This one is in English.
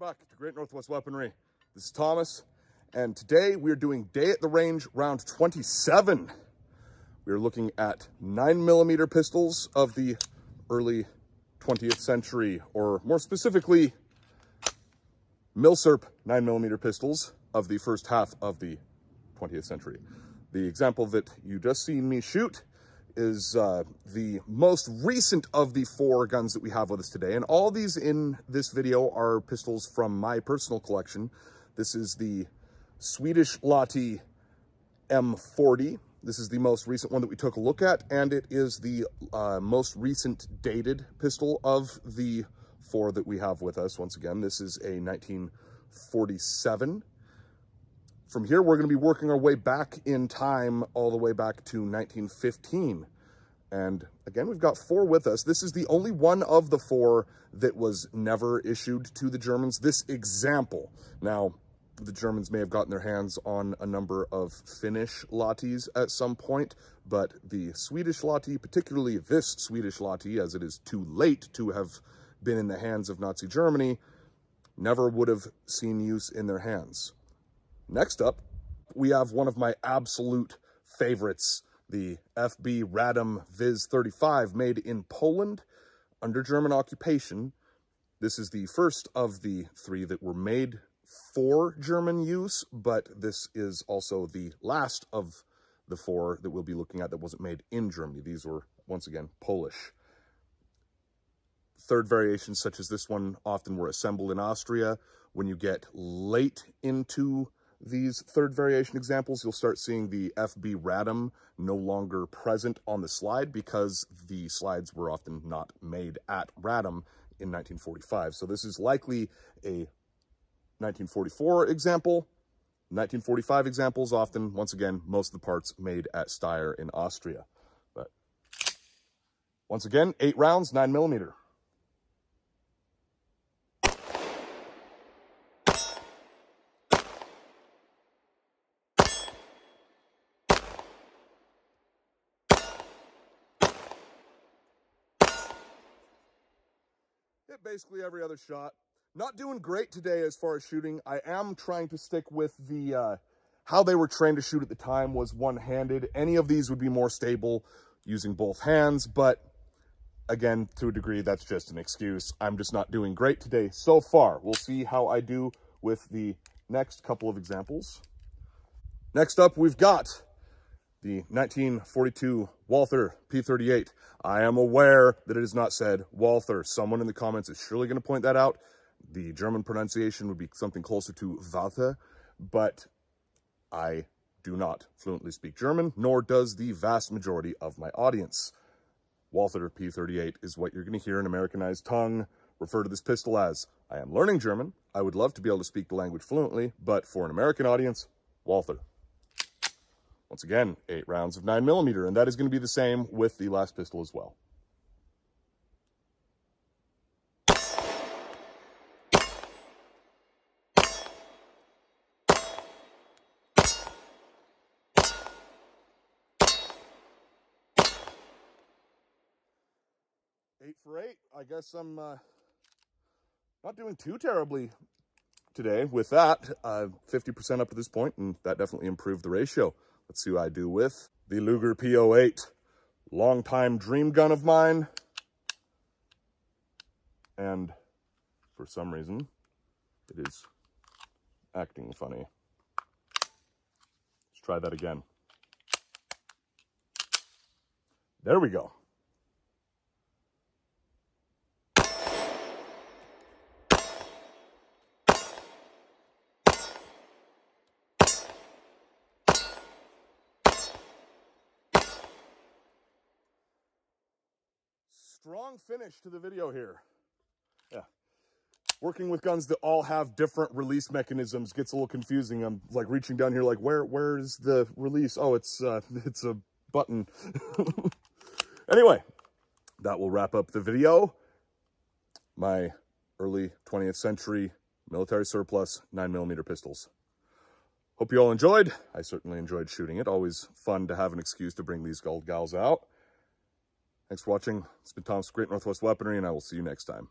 back to Great Northwest Weaponry. This is Thomas, and today we are doing Day at the Range round 27. We are looking at 9mm pistols of the early 20th century, or more specifically, Milsurp 9mm pistols of the first half of the 20th century. The example that you just seen me shoot is the most recent of the 4 guns that we have with us today. And all these in this video are pistols from my personal collection. This is the Swedish Lahti M40. This is the most recent one that we took a look at, and it is the most recent dated pistol of the 4 that we have with us. Once again, this is a 1947. From here, we're going to be working our way back in time, all the way back to 1915. And again, we've got 4 with us. This is the only one of the 4 that was never issued to the Germans. This example. Now, the Germans may have gotten their hands on a number of Finnish Lahtis at some point, but the Swedish Lahti, particularly this Swedish Lahti, as it is too late to have been in the hands of Nazi Germany, never would have seen use in their hands. Next up, we have one of my absolute favorites, the FB Radom Viz 35, made in Poland under German occupation. This is the first of the 3 that were made for German use, but this is also the last of the 4 that we'll be looking at that wasn't made in Germany. These were, once again, Polish. Third variations such as this one often were assembled in Austria. When you get late into these third variation examples, you'll start seeing the FB Radom no longer present on the slide because the slides were often not made at Radom in 1945. So this is likely a 1944 example. 1945 examples often, once again, most of the parts made at Steyr in Austria. But once again, 8 rounds, 9mm. Hit basically every other shot. Not doing great today as far as shooting. I am trying to stick with the, how they were trained to shoot at the time was one-handed. Any of these would be more stable using both hands, but again, to a degree, that's just an excuse. I'm just not doing great today so far. We'll see how I do with the next couple of examples. Next up, we've got the 1942 Walther P38. I am aware that it is not said Walther. Someone in the comments is surely going to point that out. The German pronunciation would be something closer to Walther, but I do not fluently speak German, nor does the vast majority of my audience. Walther P38 is what you're going to hear an Americanized tongue refer to this pistol as. I am learning German. I would love to be able to speak the language fluently, but for an American audience, Walther. Once again, 8 rounds of 9mm, and that is going to be the same with the last pistol as well. Eight for 8. I guess I'm not doing too terribly today with that. 50% up to this point, and that definitely improved the ratio. Let's see what I do with the Luger P08. Longtime dream gun of mine. And for some reason, it is acting funny. Let's try that again. There we go. Strong finish to the video here. Yeah. Working with guns that all have different release mechanisms gets a little confusing. I'm like reaching down here like, where is the release? Oh, it's a button. Anyway, that will wrap up the video. My early 20th century military surplus 9mm pistols. Hope you all enjoyed. I certainly enjoyed shooting it. Always fun to have an excuse to bring these gold gals out. Thanks for watching. It's been Tom's Great Northwest Weaponry, and I will see you next time.